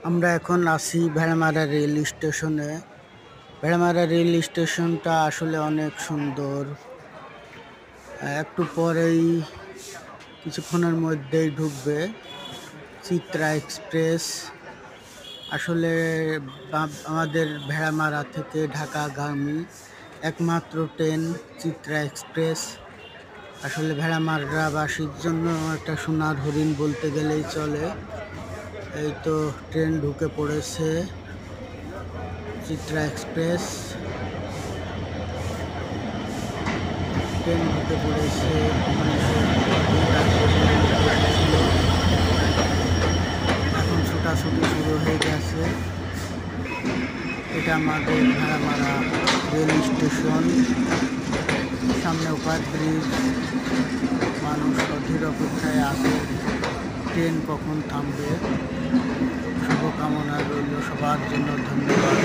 আমরা এখন আছি ভেড়ামারা রেল স্টেশনে। ভেড়ামারা রেল স্টেশনটা আসলে অনেক সুন্দর। একটু পরেই কিছুক্ষণের মধ্যেই ঢুকবে চিত্রা এক্সপ্রেস। আসলে আমাদের ভেড়ামারা থেকে ঢাকাগামী একমাত্র ট্রেন চিত্রা এক্সপ্রেস। আসলে ভেড়ামারাবাসীর জন্য একটা সোনার হরিণ বলতে গেলেই চলে। এই তো ট্রেন ঢুকে পড়েছে, চিত্রা এক্সপ্রেস ট্রেন ঢুকে পড়েছে। এখন ছোটাছুটি শুরু হয়ে গেছে। এটা আমাদের ভেড়ামারা রেল স্টেশন, সামনে ওভার ব্রিজ। মানুষ অধীর অপেক্ষায় আছে ট্রেন কখন থামবে। শুভকামনা রইল সবার জন্য, ধন্যবাদ।